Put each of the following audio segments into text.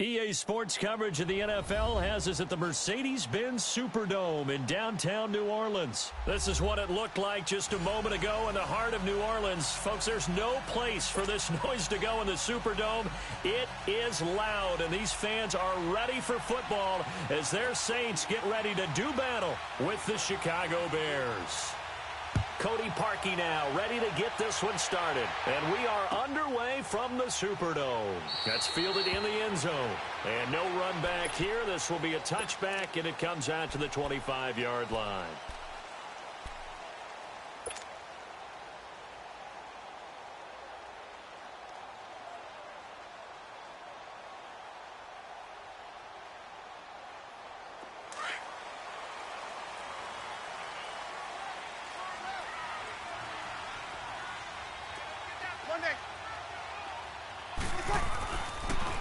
EA Sports coverage of the NFL has us at the Mercedes-Benz Superdome in downtown New Orleans. This is what it looked like just a moment ago in the heart of New Orleans. Folks, there's no place for this noise to go in the Superdome. It is loud, and these fans are ready for football as their Saints get ready to do battle with the Chicago Bears. Cody Parkey now ready to get this one started. And we are underway from the Superdome. That's fielded in the end zone. And no run back here. This will be a touchback, and it comes out to the 25-yard line.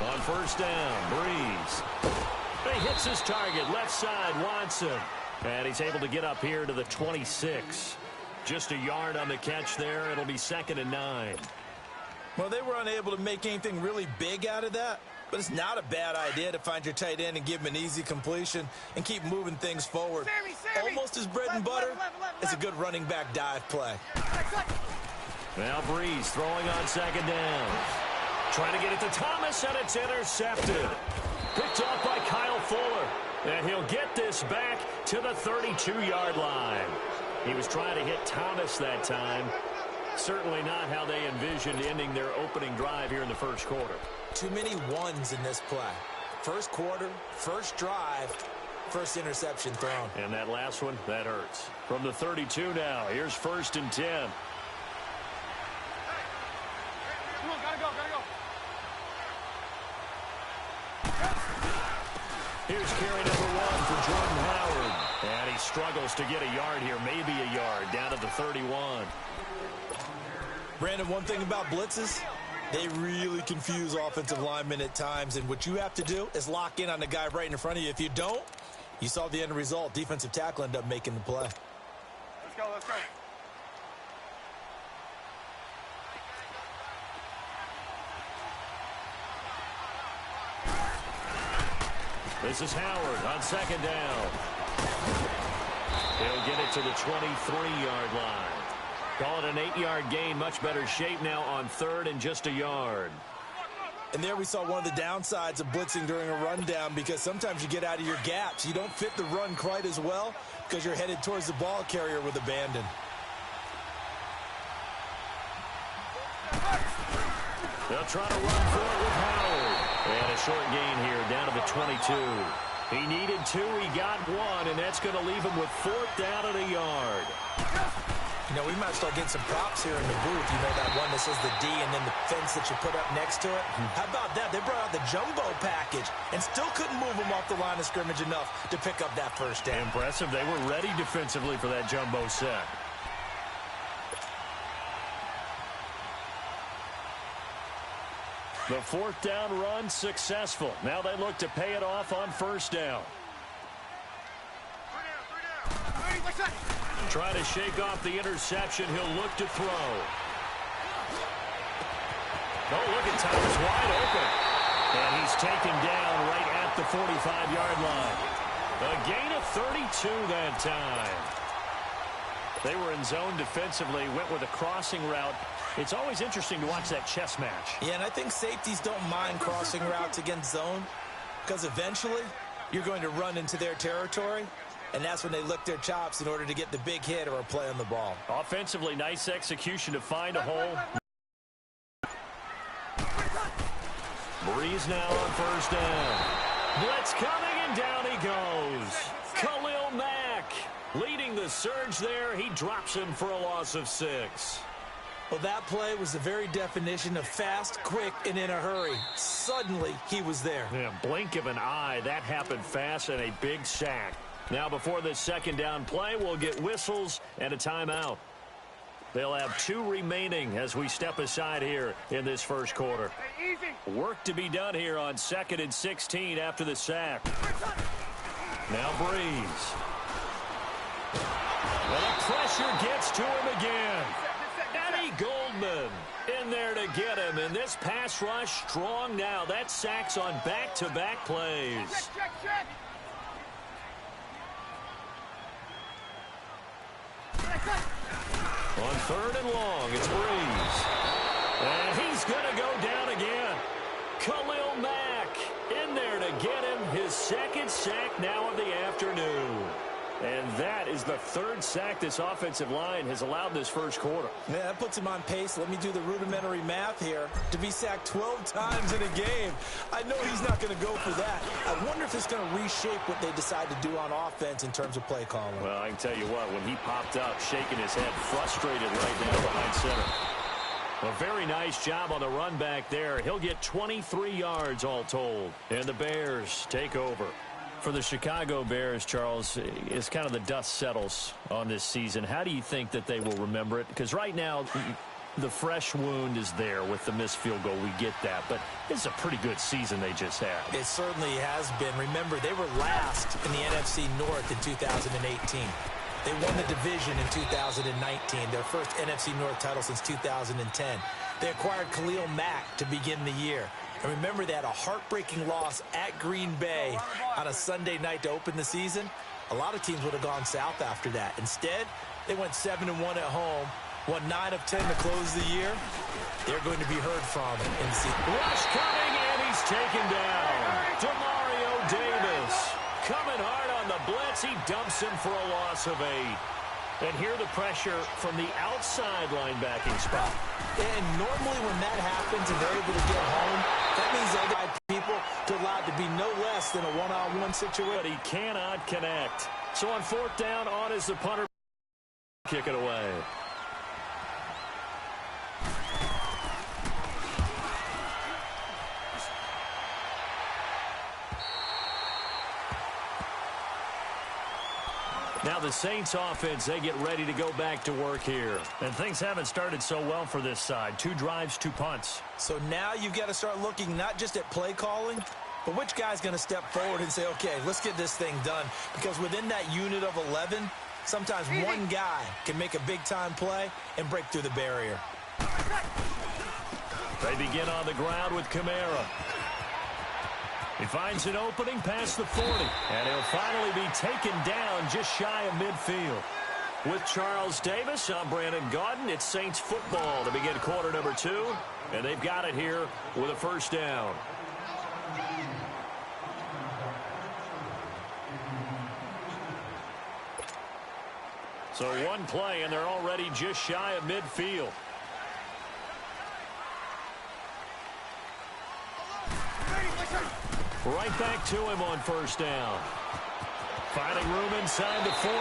On first down, Breeze. He hits his target, left side, Watson. And he's able to get up here to the 26. Just a yard on the catch there. It'll be 2nd and 9. Well, they were unable to make anything really big out of that. But it's not a bad idea to find your tight end and give him an easy completion and keep moving things forward. Almost as bread and butter as a good running back dive play. Now Breeze throwing on 2nd down. Trying to get it to Thomas, and it's intercepted. Picked off by Kyle Fuller. And he'll get this back to the 32-yard line. He was trying to hit Thomas that time. Certainly not how they envisioned ending their opening drive here in the first quarter. Too many ones in this play. First quarter, first drive, first interception thrown. And that last one, that hurts. From the 32 now, here's 1st and 10. Come on, gotta go. Here's carry number 1 for Jordan Howard. And he struggles to get a yard here, maybe a yard, down to the 31. Brandon, one thing about blitzes, they really confuse offensive linemen at times. And what you have to do is lock in on the guy right in front of you. If you don't, you saw the end result. Defensive tackle ended up making the play. Let's go. This is Howard on 2nd down. He'll get it to the 23-yard line. Call it an 8-yard gain. Much better shape now on 3rd and just a yard. And there we saw one of the downsides of blitzing during a rundown, because sometimes you get out of your gaps. You don't fit the run quite as well because you're headed towards the ball carrier with abandon. They'll try to run for it with Howard. And a short gain here down to the 22. He needed 2, he got 1, and that's going to leave him with 4th down and a yard. You know, we might start getting some props here in the booth. You know, that one that says the D and then the fence that you put up next to it. How about that? They brought out the jumbo package and still couldn't move them off the line of scrimmage enough to pick up that first down. Impressive. They were ready defensively for that jumbo set. The 4th down run successful. Now they look to pay it off on 1st down. Try to shake off the interception. He'll look to throw. Oh, look at Thomas wide open. And he's taken down right at the 45-yard line. A gain of 32 that time. They were in zone defensively, went with a crossing route. It's always interesting to watch that chess match. Yeah, and I think safeties don't mind crossing routes against zone, because eventually you're going to run into their territory, and that's when they lick their chops in order to get the big hit or a play on the ball. Offensively, nice execution to find a hole. Breeze now on 1st down. Blitz coming, and down he goes. Khalil Mack leading the surge there. He drops him for a loss of 6. Well, that play was the very definition of fast, quick, and in a hurry. Suddenly, he was there. Yeah, blink of an eye. That happened fast, and a big sack. Now, before this 2nd down play, we'll get whistles and a timeout. They'll have 2 remaining as we step aside here in this first quarter. Work to be done here on 2nd and 16 after the sack. Now Breeze. Well, the pressure gets to him again. And he Goldman in there to get him. And this pass rush strong now. That sacks on back-to-back plays. Check. On 3rd and long, it's Breeze. And he's going to go down again. Khalil Mack in there to get him his 2nd sack now of the afternoon. And that is the 3rd sack this offensive line has allowed this first quarter. Yeah, that puts him on pace. Let me do the rudimentary math here. To be sacked 12 times in a game, I know he's not going to go for that. I wonder if it's going to reshape what they decide to do on offense in terms of play calling. Well, I can tell you what, when he popped up, shaking his head, frustrated right now behind center. A very nice job on the run back there. He'll get 23 yards all told. And the Bears take over. For the Chicago Bears, Charles, as kind of the dust settles on this season, how do you think that they will remember it? Because right now, the fresh wound is there with the missed field goal. We get that. But it's a pretty good season they just had. It certainly has been. Remember, they were last in the NFC North in 2018. They won the division in 2019, their first NFC North title since 2010. They acquired Khalil Mack to begin the year. And remember, they had a heartbreaking loss at Green Bay on a Sunday night to open the season. A lot of teams would have gone south after that. Instead, they went 7-1 at home, won 9 of 10 to close the year. They're going to be heard from in the season. Rush coming, and he's taken down. Demario Davis coming hard on the blitz. He dumps him for a loss of 8. And here the pressure from the outside linebacking spot. And normally when that happens and they're able to get home, that means they'll get people to allow it to be no less than a one-on-one situation. But he cannot connect. So on 4th down, on is the punter. Kick it away. Now the Saints offense, they get ready to go back to work here. And things haven't started so well for this side. 2 drives, 2 punts. So now you've got to start looking not just at play calling, but which guy's going to step forward and say, okay, let's get this thing done. Because within that unit of 11, sometimes one guy can make a big-time play and break through the barrier. They begin on the ground with Kamara. He finds an opening past the 40, and he'll finally be taken down just shy of midfield. With Charles Davis, I'm Brandon Gaudin. It's Saints football to begin quarter number 2, and they've got it here with a 1st down. So 1 play, and they're already just shy of midfield. Right back to him on 1st down. Finding room inside the 40.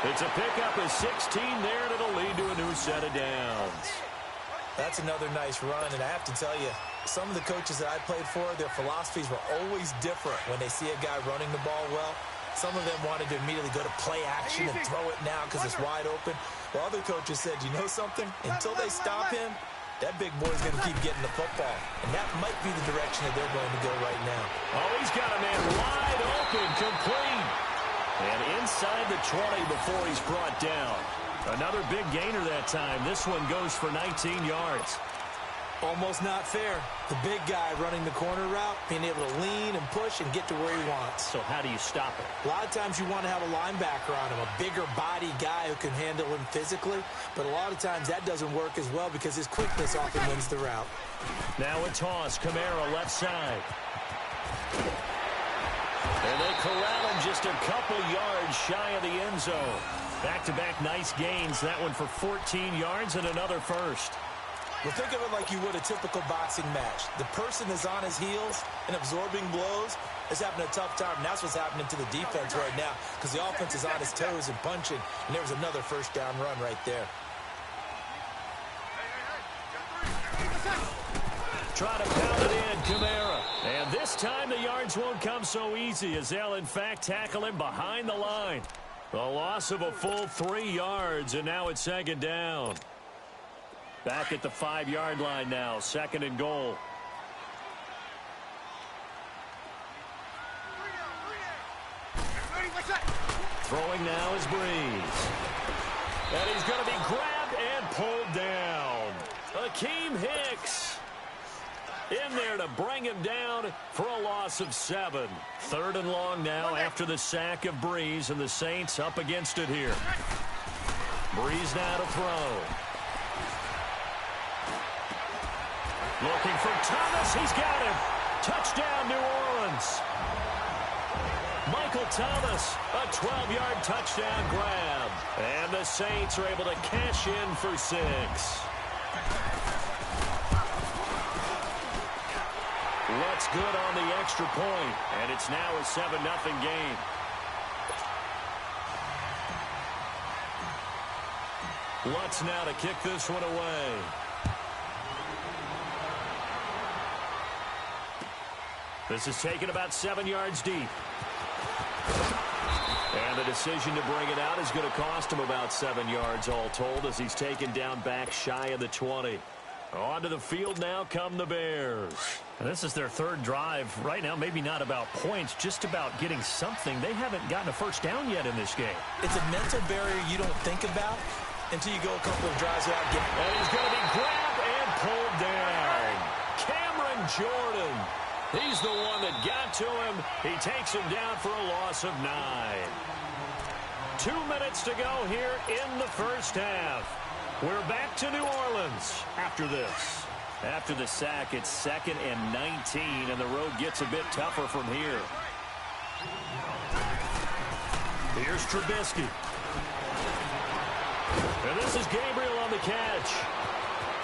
It's a pickup of 16 there, and it'll lead to a new set of downs. That's another nice run, and I have to tell you, some of the coaches that I played for, their philosophies were always different when they see a guy running the ball well. Some of them wanted to immediately go to play action and throw it now because it's wide open. While other coaches said, you know something? Until they stop him, that big boy's going to keep getting the football. And that might be the direction that they're going to go right now. Oh, he's got a man wide open, complete. And inside the 20 before he's brought down. Another big gainer that time. This one goes for 19 yards. Almost not fair. The big guy running the corner route, being able to lean and push and get to where he wants. So how do you stop it? A lot of times you want to have a linebacker on him, a bigger body guy who can handle him physically. But a lot of times that doesn't work as well because his quickness often wins the route. Now a toss. Kamara left side. And they corral him just a couple yards shy of the end zone. Back-to-back nice gains. That one for 14 yards and another 1st. Well, think of it like you would a typical boxing match. The person is on his heels and absorbing blows is having a tough time. And that's what's happening to the defense right now because the offense is on his toes and punching. And there was another 1st down run right there. Try to pound it in, Kamara. And this time the yards won't come so easy as they'll, in fact, tackle him behind the line. A loss of a full 3 yards, and now it's 2nd down. Back at the 5-yard line now, 2nd and goal. Throwing now is Breeze. And he's going to be grabbed and pulled down. Akeem Hicks in there to bring him down for a loss of 7. 3rd and long now after the sack of Breeze, and the Saints up against it here. Breeze now to throw. Looking for Thomas. He's got him. Touchdown, New Orleans. Michael Thomas, a 12-yard touchdown grab. And the Saints are able to cash in for 6. What's good on the extra point, and it's now a 7-0 game. Lutz now to kick this one away. This is taken about 7 yards deep. And the decision to bring it out is going to cost him about 7 yards all told, as he's taken down back shy of the 20. Onto the field now come the Bears. And this is their 3rd drive. Right now, maybe not about points, just about getting something. They haven't gotten a first down yet in this game. It's a mental barrier you don't think about until you go a couple of drives without getting. And he's going to be grabbed and pulled down. Cameron Jordan. He's the one that got to him. He takes him down for a loss of 9. 2 minutes to go here in the first half. We're back to New Orleans after this. After the sack, it's 2nd and 19, and the road gets a bit tougher from here. Here's Trubisky. And this is Gabriel on the catch.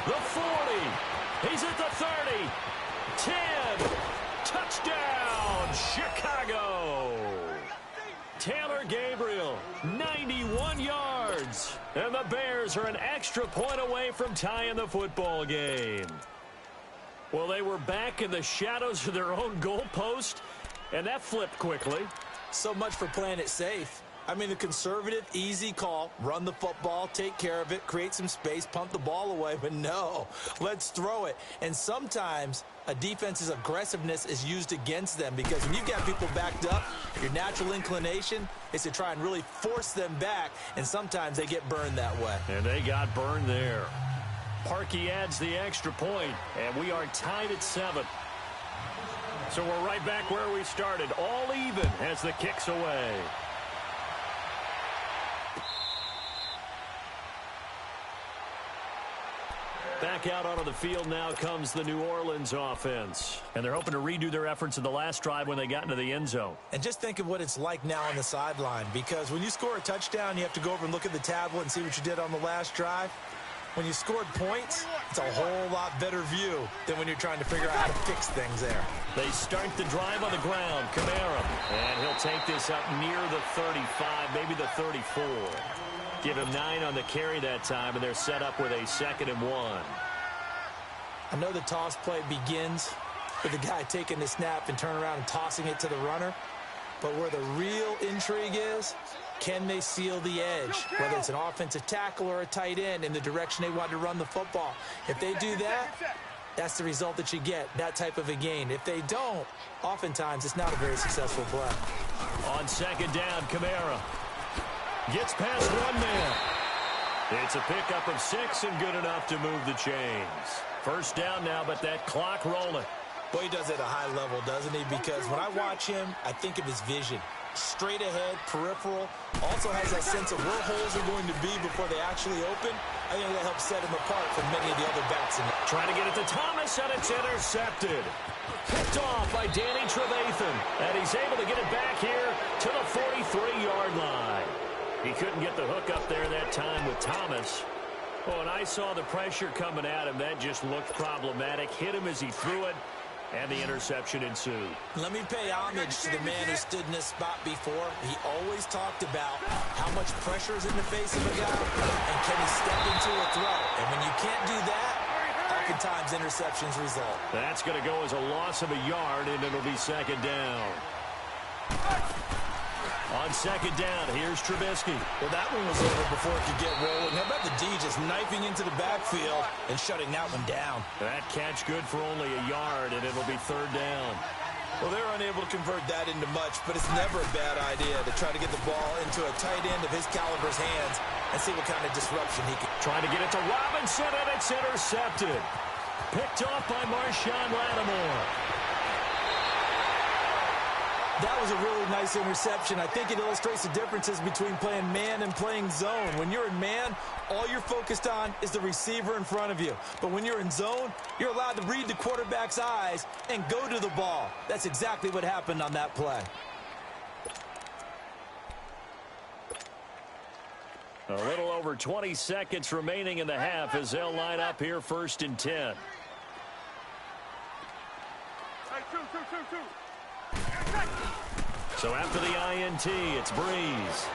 The 40. He's at the 30. 10. Touchdown, Chicago. Taylor Gabriel, 91 yards. And the Bears are an extra point away from tying the football game. Well, they were back in the shadows of their own goalpost, and that flipped quickly. So much for playing it safe. I mean, the conservative, easy call, run the football, take care of it, create some space, pump the ball away. But no, let's throw it. And sometimes a defense's aggressiveness is used against them, because when you've got people backed up, your natural inclination is to try and really force them back, and sometimes they get burned that way. And they got burned there. Parkey adds the extra point, and we are tied at 7. So we're right back where we started, all even as the kick's away. Back out onto the field now comes the New Orleans offense. And they're hoping to redo their efforts in the last drive when they got into the end zone. And just think of what it's like now on the sideline, because when you score a touchdown, you have to go over and look at the tablet and see what you did on the last drive. When you scored points, it's a whole lot better view than when you're trying to figure out how to fix things there. They start the drive on the ground. Kamara. And he'll take this up near the 35, maybe the 34. Give him 9 on the carry that time, and they're set up with a 2nd and 1. I know the toss play begins with the guy taking the snap and turning around and tossing it to the runner. But where the real intrigue is, can they seal the edge? Whether it's an offensive tackle or a tight end in the direction they want to run the football. If they do that, that's the result that you get, that type of a gain. If they don't, oftentimes it's not a very successful play. On 2nd down, Kamara gets past one man. It's a pickup of 6 and good enough to move the chains. First down now, but that clock rolling. Boy, he does it at a high level, doesn't he? Because when I watch him, I think of his vision. Straight ahead, peripheral. Also has that sense of where holes are going to be before they actually open. I think that helps set him apart from many of the other backs. Trying to get it to Thomas, and it's intercepted. Picked off by Danny Trevathan. And he's able to get it back here to the 43-yard line. He couldn't get the hook up there that time with Thomas. Oh, and I saw the pressure coming at him. That just looked problematic. Hit him as he threw it, and the interception ensued. Let me pay homage to the man who stood in this spot before. He always talked about how much pressure is in the face of a guy, and can he step into a throw. And when you can't do that, oftentimes interceptions result. That's going to go as a loss of a yard, and it'll be 2nd down. On 2nd down, here's Trubisky. Well, that one was over before it could get rolling. How about the D just knifing into the backfield and shutting that one down? That catch good for only a yard, and it'll be 3rd down. Well, they're unable to convert that into much, but it's never a bad idea to try to get the ball into a tight end of his caliber's hands and see what kind of disruption he can. Trying to get it to Robinson, and it's intercepted. Picked off by Marshawn Lattimore. That was a really nice interception. I think it illustrates the differences between playing man and playing zone. When you're in man, all you're focused on is the receiver in front of you. But when you're in zone, you're allowed to read the quarterback's eyes and go to the ball. That's exactly what happened on that play. A little over 20 seconds remaining in the half as they'll line up here 1st and 10. Hey, two. So after the INT, it's Breeze.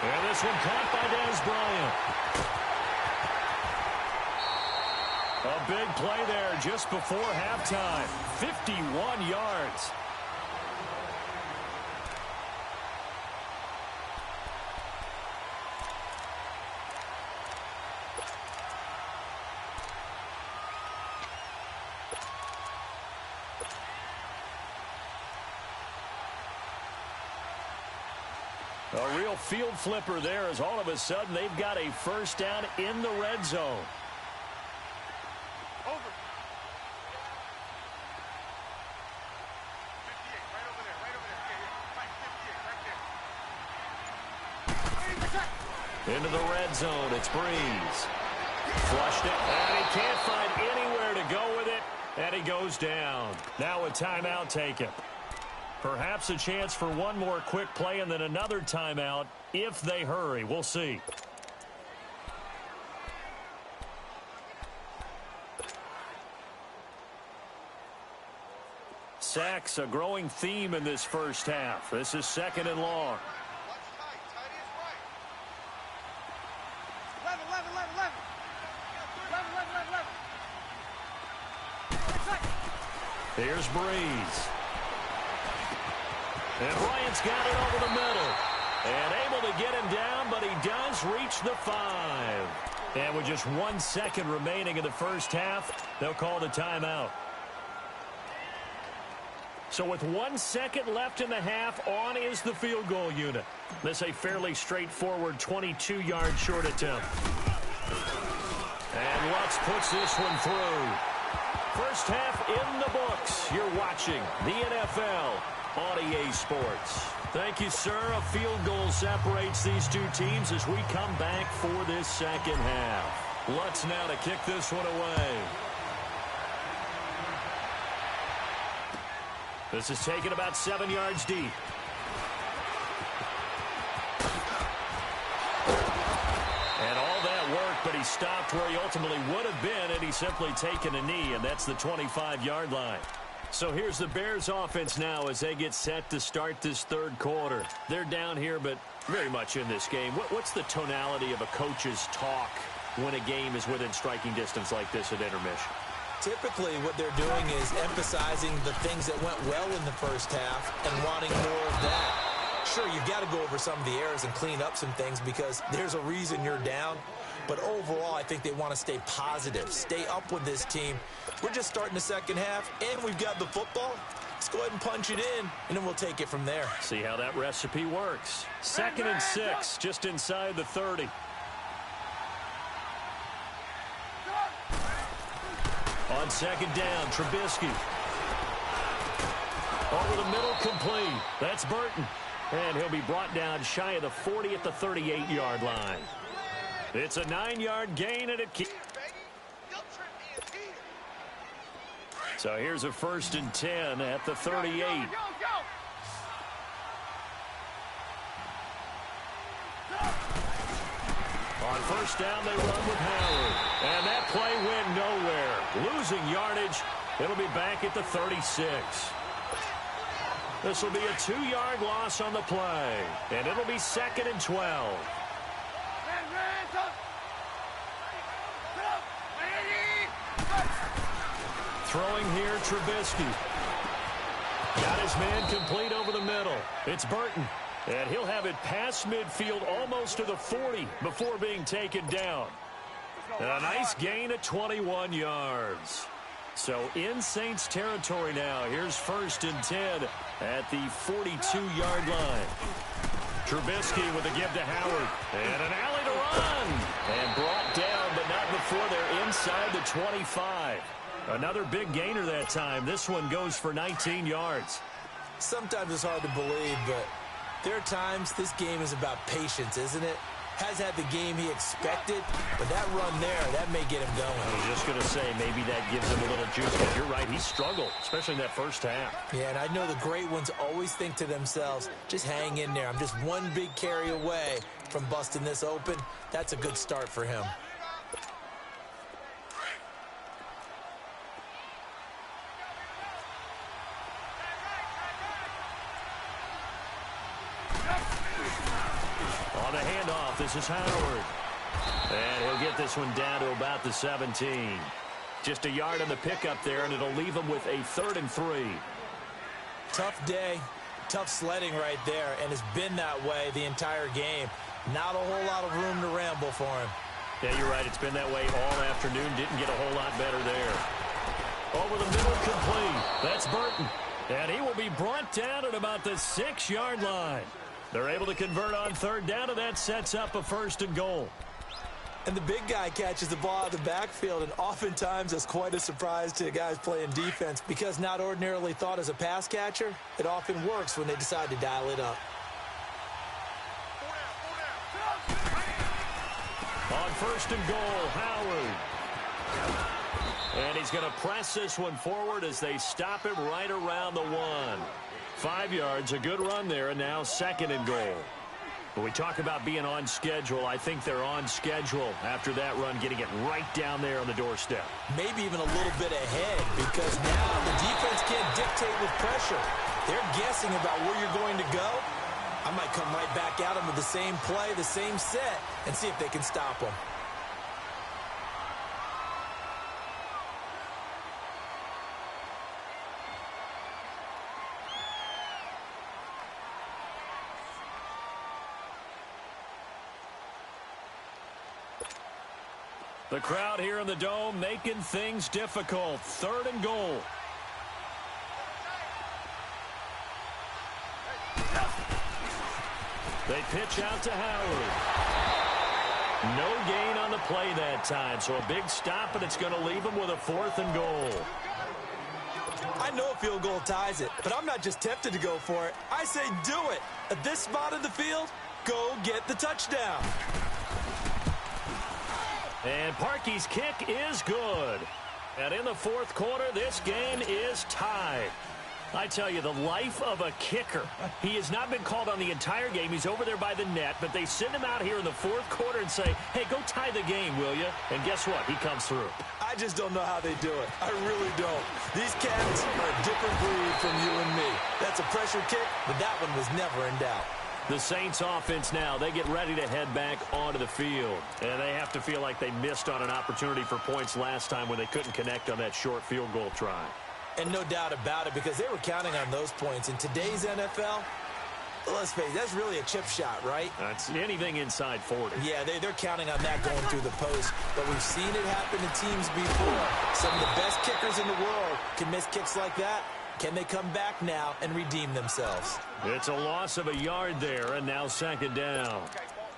And this one caught by Dez Bryant. A big play there just before halftime. 51 yards. A real field flipper there as all of a sudden they've got a first down in the red zone. Over. 58, right over there. Yeah, right 58, right there. Into the red zone, it's Breeze. Flushed it, and he can't find anywhere to go with it, and he goes down. Now a timeout taken. Perhaps a chance for one more quick play and then another timeout if they hurry. We'll see. Sacks, a growing theme in this first half. This is 2nd and long. Watch tight. Tight is right. 11. Here's Breeze. And Bryant's got it over the middle. And able to get him down, but he does reach the 5. And with just 1 second remaining in the first half, they'll call the timeout. So with 1 second left in the half, on is the field goal unit. This a fairly straightforward 22-yard short attempt. And Lutz puts this one through. First half in the books. You're watching the NFL on EA Sports. Thank you, sir. A field goal separates these two teams as we come back for this second half. Lutz now to kick this one away. This is taken about 7 yards deep. And all that work, but he stopped where he ultimately would have been had he simply taken a knee, and that's the 25-yard line. So here's the Bears offense now as they get set to start this third quarter. They're down here, but very much in this game. What's the tonality of a coach's talk when a game is within striking distance like this at intermission? Typically, what they're doing is emphasizing the things that went well in the first half and wanting more of that. Sure, you've got to go over some of the errors and clean up some things because there's a reason you're down. But overall, I think they want to stay positive, stay up with this team. We're just starting the second half, and we've got the football. Let's go ahead and punch it in, and then we'll take it from there. See how that recipe works. 2nd and 6, just inside the 30. On 2nd down, Trubisky. Over the middle, complete. That's Burton. And he'll be brought down shy of the 40 at the 38-yard line. It's a 9-yard gain, and it keeps. So here's a 1st and 10 at the 38. On 1st down, they run with Howard. And that play went nowhere. Losing yardage. It'll be back at the 36. This will be a 2-yard loss on the play. And it'll be 2nd and 12. Throwing here, Trubisky. Got his man complete over the middle. It's Burton. And he'll have it past midfield almost to the 40 before being taken down. And a nice gain of 21 yards. So in Saints territory now. Here's 1st and 10 at the 42-yard line. Trubisky with a give to Howard. And an alley to run. And brought down, but not before they're inside the 25. Another big gainer that time. This one goes for 19 yards. Sometimes it's hard to believe, but there are times this game is about patience, isn't it? Has had the game he expected, but that run there, that may get him going. I was just going to say, maybe that gives him a little juice, but you're right, he struggled, especially in that first half. Yeah, and I know the great ones always think to themselves, just hang in there. I'm just one big carry away from busting this open. That's a good start for him. On the handoff, this is Howard. And he'll get this one down to about the 17. Just a yard on the pickup there, and it'll leave him with a 3rd and 3. Tough day, tough sledding right there, and it's been that way the entire game. Not a whole lot of room to ramble for him. Yeah, you're right. It's been that way all afternoon. Didn't get a whole lot better there. Over the middle, complete. That's Burton. And he will be brought down at about the 6-yard line. They're able to convert on 3rd down, and that sets up a 1st and goal. And the big guy catches the ball out of the backfield, and oftentimes that's quite a surprise to guys playing defense because not ordinarily thought as a pass catcher, it often works when they decide to dial it up. On 1st and goal, Howard. And he's going to press this one forward as they stop him right around the 1. 5 yards, a good run there, and now 2nd and goal. When we talk about being on schedule, I think they're on schedule after that run, getting it right down there on the doorstep. Maybe even a little bit ahead because now the defense can't dictate with pressure. They're guessing about where you're going to go. I might come right back at them with the same play, the same set, and see if they can stop them. The crowd here in the Dome making things difficult. 3rd and goal. They pitch out to Howard. No gain on the play that time, so a big stop, and it's going to leave him with a 4th and goal. I know a field goal ties it, but I'm not just tempted to go for it. I say do it. At this spot of the field, go get the touchdown. And Parkey's kick is good. And in the 4th quarter, this game is tied. I tell you, the life of a kicker. He has not been called on the entire game. He's over there by the net, but they send him out here in the 4th quarter and say, hey, go tie the game, will you? And guess what? He comes through. I just don't know how they do it. I really don't. These cats are a different breed from you and me. That's a pressure kick, but that one was never in doubt. The Saints offense now, they get ready to head back onto the field. And they have to feel like they missed on an opportunity for points last time when they couldn't connect on that short field goal try. And no doubt about it, because they were counting on those points. In today's NFL, let's face it, that's really a chip shot, right? That's anything inside 40. Yeah, they're counting on that going through the post. But we've seen it happen to teams before. Some of the best kickers in the world can miss kicks like that. Can they come back now and redeem themselves? It's a loss of a yard there, and now 2nd down.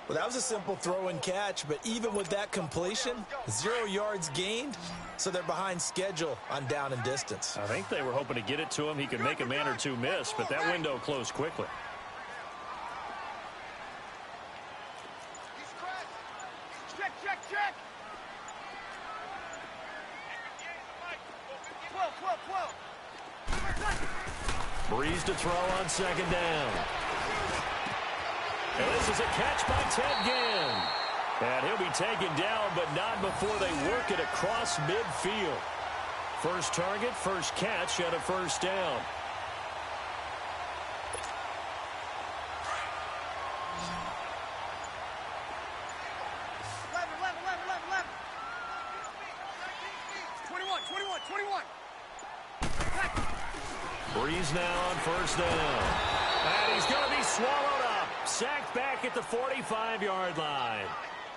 Well, that was a simple throw and catch, but even with that completion, 0 yards gained, so they're behind schedule on down and distance. I think they were hoping to get it to him. He could make a man or two miss, but that window closed quickly. Check. 12. Breeze to throw on 2nd down. And this is a catch by Ted Ginn. And he'll be taken down, but not before they work it across midfield. First target, first catch, and a 1st down. Breeze now on 1st down. And he's going to be swallowed up. Sacked back at the 45-yard line.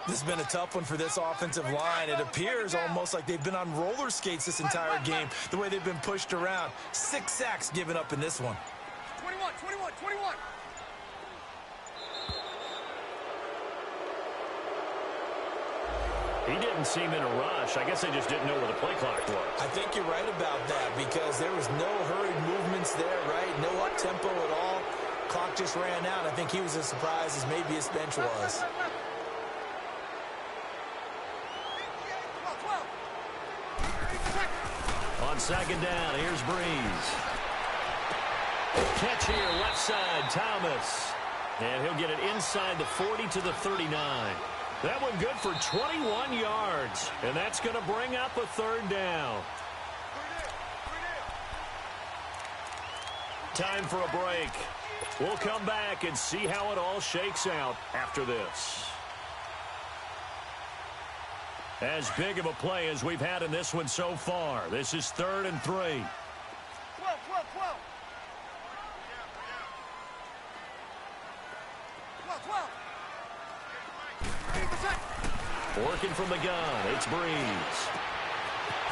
This has been a tough one for this offensive line. It appears almost like they've been on roller skates this entire game, the way they've been pushed around. 6 sacks given up in this one. 21. He didn't seem in a rush. I guess they just didn't know where the play clock was. I think you're right about that because there was no hurried movements there, right? No up-tempo at all. Clock just ran out. I think he was as surprised as maybe his bench was. On second down, here's Breeze. Catch here, left side, Thomas. And he'll get it inside the 40 to the 39. That one good for 21 yards. And that's going to bring up a third down. Time for a break. We'll come back and see how it all shakes out after this. As big of a play as we've had in this one so far. This is 3rd and 3. 12. Working from the gun, it's Breeze.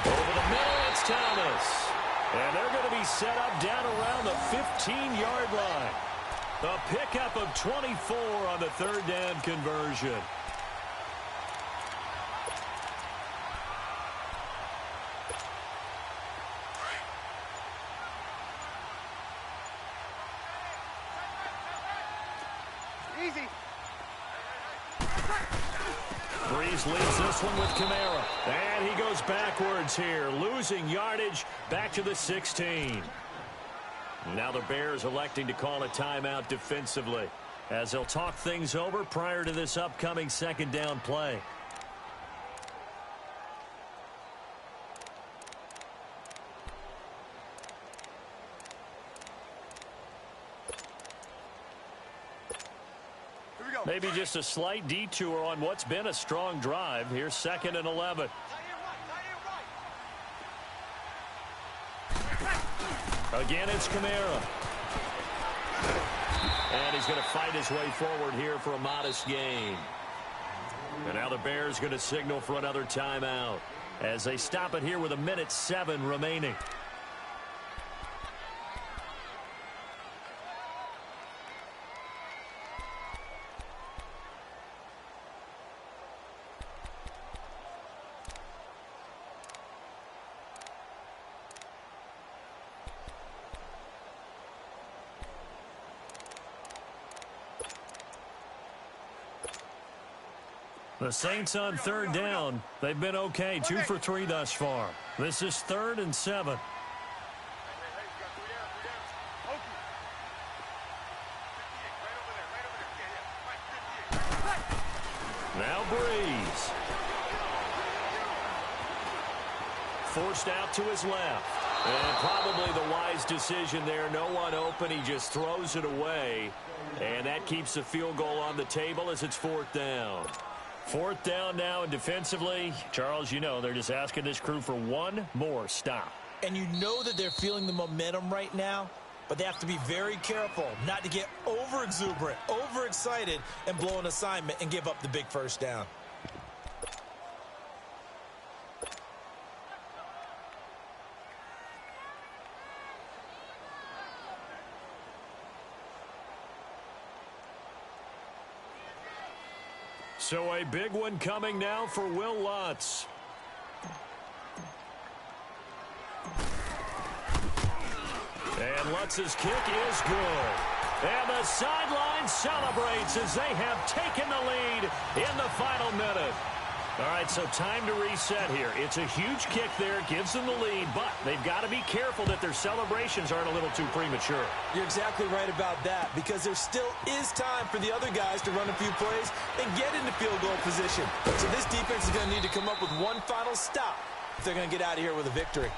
Over the middle, it's Thomas. And they're going to be set up down around the 15-yard line. A pickup of 24 on the third down conversion. Easy. Breeze leads this one with Kamara. And he goes backwards here, losing yardage back to the 16. Now the Bears electing to call a timeout defensively as they'll talk things over prior to this upcoming second down play. Maybe just a slight detour on what's been a strong drive. Here's 2nd and 11. Again, it's Kamara. And he's going to fight his way forward here for a modest gain. And now the Bears going to signal for another timeout as they stop it here with 1:07 remaining. The Saints on 3rd down. They've been okay. 2 for 3 thus far. This is 3rd and 7. Now Breeze. Forced out to his left. And probably the wise decision there. No one open. He just throws it away. And that keeps the field goal on the table as it's 4th down. 4th down now, and defensively, Charles, you know, they're just asking this crew for one more stop. And you know that they're feeling the momentum right now, but they have to be very careful not to get over-exuberant, over-excited, and blow an assignment and give up the big first down. So a big one coming now for Will Lutz. And Lutz's kick is good. And the sideline celebrates as they have taken the lead in the final minute. All right, so time to reset here. It's a huge kick there, gives them the lead, but they've got to be careful that their celebrations aren't a little too premature. You're exactly right about that because there still is time for the other guys to run a few plays and get into field goal position. So this defense is going to need to come up with one final stop if they're going to get out of here with a victory.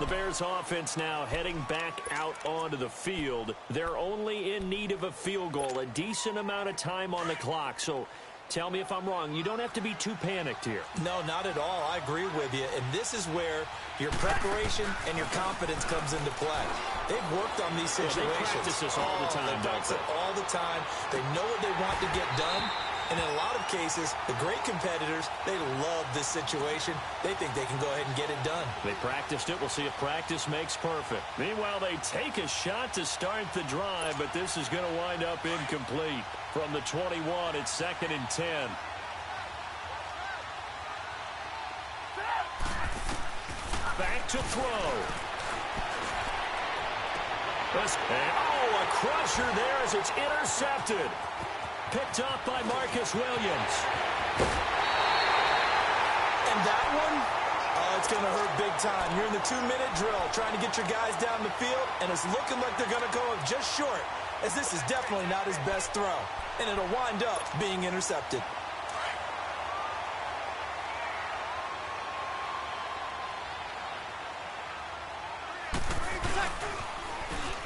The Bears offense now heading back out onto the field. They're only in need of a field goal, a decent amount of time on the clock. So tell me if I'm wrong. You don't have to be too panicked here. No, not at all. I agree with you. And this is where your preparation and your confidence comes into play. They've worked on these situations. They practice this all the time, they practice it all the time. They know what they want to get done. And in a lot of cases, the great competitors, they love this situation. They think they can go ahead and get it done. They practiced it. We'll see if practice makes perfect. Meanwhile, they take a shot to start the drive, but this is going to wind up incomplete. From the 21, it's 2nd and 10. to throw. A crusher there as it's intercepted. Picked up by Marcus Williams. And that one, oh, it's going to hurt big time. You're in the 2-minute drill trying to get your guys down the field, and it's looking like they're going to go up just short, as this is definitely not his best throw. And it'll wind up being intercepted.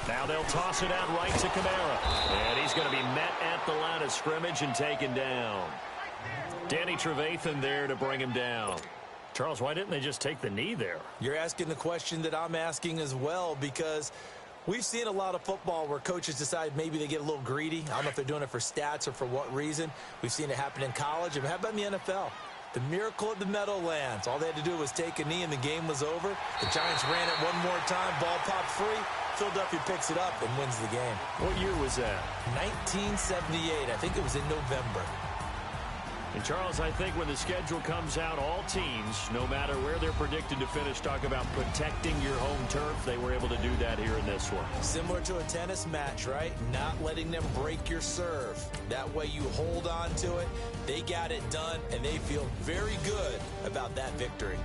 Now they'll toss it out right to Kamara. And he's going to be met at the line of scrimmage and taken down. Danny Trevathan there to bring him down. Charles, why didn't they just take the knee there? You're asking the question that I'm asking as well, because we've seen a lot of football where coaches decide maybe they get a little greedy. I don't know if they're doing it for stats or for what reason. We've seen it happen in college. And how about in the NFL? The miracle of the Meadowlands. All they had to do was take a knee and the game was over. The Giants ran it one more time. Ball popped free. Philadelphia picks it up and wins the game. What year was that? 1978. I think it was in November. And, Charles, I think when the schedule comes out, all teams, no matter where they're predicted to finish, talk about protecting your home turf. They were able to do that here in this one. Similar to a tennis match, right? Not letting them break your serve. That way you hold on to it. They got it done, and they feel very good about that victory.